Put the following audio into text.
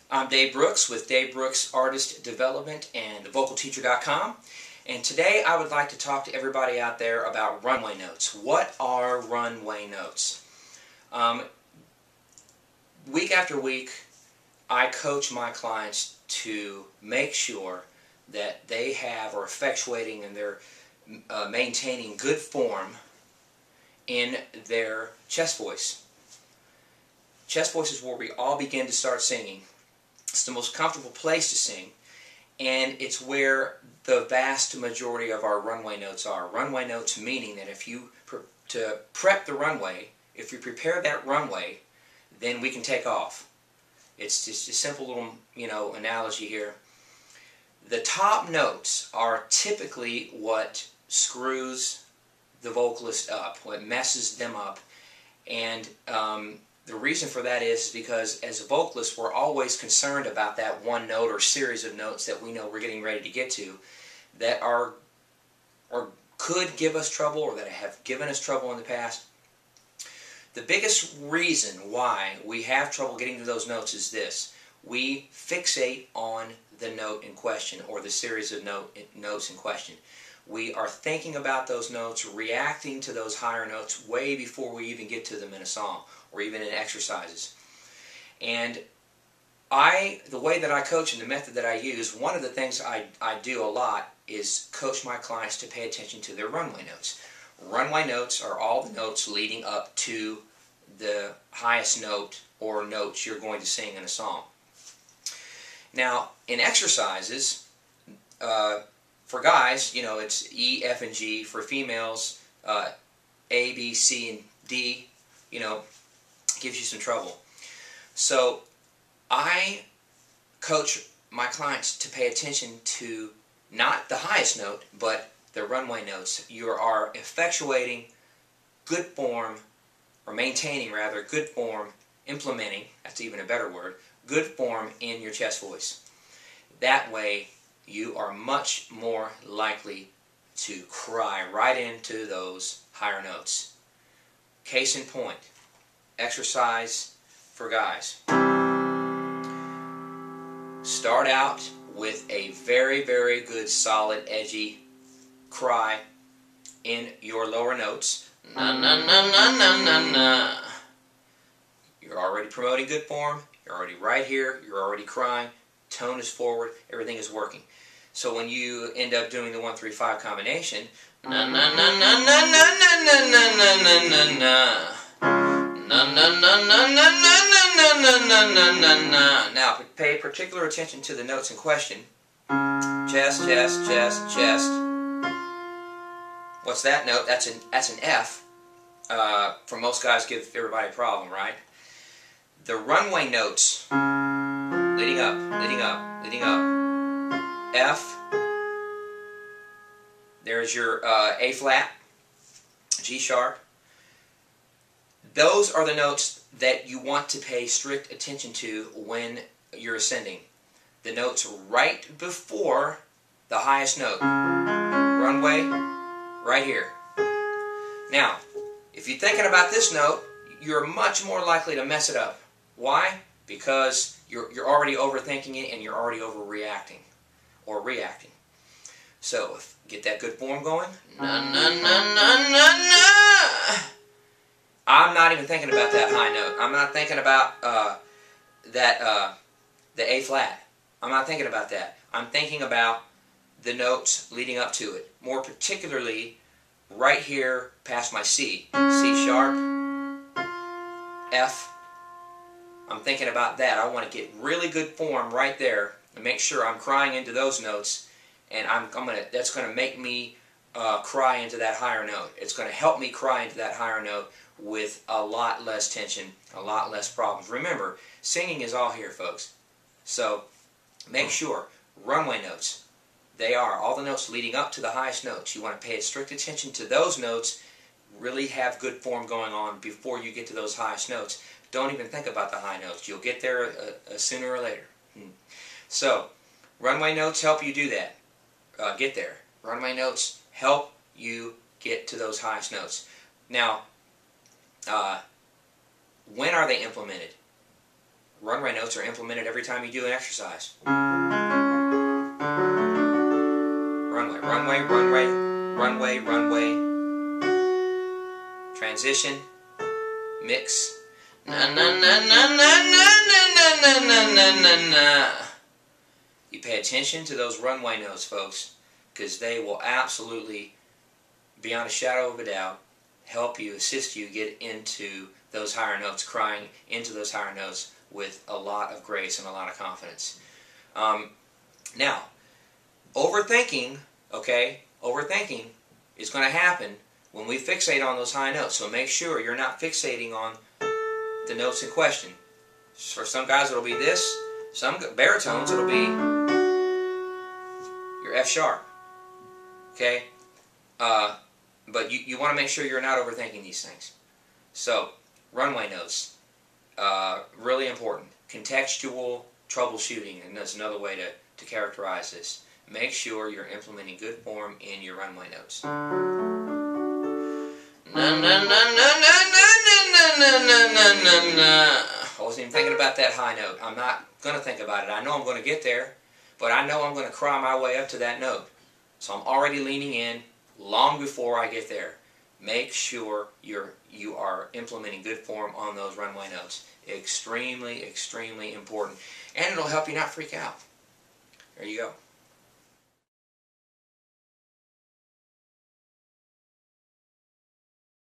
I'm Dave Brooks with Dave Brooks Artist Development and VocalTeacher.com, and today I would like to talk to everybody out there about runway notes. What are runway notes? Week after week, I coach my clients to make sure that they have or effectuating and they're maintaining good form in their chest voice. Chest voice is where we all begin to start singing. It's the most comfortable place to sing, and it's where the vast majority of our runway notes are. Runway notes meaning that if you to prep the runway, if you prepare that runway, then we can take off. It's just a simple little analogy here. The top notes are typically what screws the vocalist up, what messes them up, and the reason for that is because as a vocalist we're always concerned about that one note or series of notes that we know we're getting ready to get to that are or could give us trouble or that have given us trouble in the past. The biggest reason why we have trouble getting to those notes is this: we fixate on the note in question or the series of notes in question. We are thinking about those notes, reacting to those higher notes way before we even get to them in a song or even in exercises. And the way that I coach and the method that I use, one of the things I do a lot is coach my clients to pay attention to their runway notes. Runway notes are all the notes leading up to the highest note or notes you're going to sing in a song. Now, in exercises, for guys, it's E, F, and G. For females, A, B, C, and D, gives you some trouble. So I coach my clients to pay attention to not the highest note, but the runway notes. You are effectuating good form, or maintaining rather, good form, implementing, that's even a better word, good form in your chest voice. That way you are much more likely to cry right into those higher notes. Case in point, exercise for guys. Start out with a very, very good, solid, edgy cry in your lower notes. Na na na na na na na. You're already promoting good form. You're already right here. You're already crying. Tone is forward. Everything is working. So when you end up doing the 1-3-5 combination, na na na na na na na na na na na na na. Na na na na na na na na na na na na. Now pay particular attention to the notes in question. Chest, chest, chest, chest. What's that note? That's an F. For most guys, give everybody a problem, right? The runway notes, leading up, leading up, leading up. F. There's your A flat, G sharp. Those are the notes that you want to pay strict attention to when you're ascending. The notes right before the highest note. Runway, right here. Now, if you're thinking about this note, you're much more likely to mess it up. Why? Because you're already overthinking it and you're already overreacting or reacting. So, get that good form going. Na na na na na na. I'm not even thinking about that high note. I'm not thinking about the A flat. I'm not thinking about that. I'm thinking about the notes leading up to it. More particularly, right here past my C. C sharp, F. I'm thinking about that. I want to get really good form right there and make sure I'm crying into those notes, and that's going to make me cry into that higher note. It's going to help me cry into that higher note with a lot less tension, a lot less problems. Remember, singing is all here, folks. So make sure, runway notes, they are all the notes leading up to the highest notes. You want to pay strict attention to those notes, really have good form going on before you get to those highest notes. Don't even think about the high notes. You'll get there sooner or later. So, runway notes help you do that. Get there. Runway notes help you get to those highest notes. Now, when are they implemented? runway notes are implemented every time you do an exercise. Runway, runway, runway, runway, runway. Transition, mix. Na na na na na na na na na na na na. You pay attention to those runway notes, folks, because they will absolutely, beyond a shadow of a doubt, help you, assist you get into those higher notes, crying into those higher notes with a lot of grace and a lot of confidence. Now, overthinking, okay, overthinking is going to happen when we fixate on those high notes. So make sure you're not fixating on the notes in question. For some guys it'll be this, some baritones it'll be your F sharp. Okay? But you want to make sure you're not overthinking these things. So, runway notes, really important. Contextual troubleshooting, and that's another way to characterize this. Make sure you're implementing good form in your runway notes. Na na na na na na na na na na na. I wasn't even thinking about that high note. I'm not going to think about it. I know I'm going to get there, but I know I'm going to cry my way up to that note. So I'm already leaning in long before I get there. Make sure you are implementing good form on those runway notes. Extremely, extremely important. And it'll help you not freak out. There you go.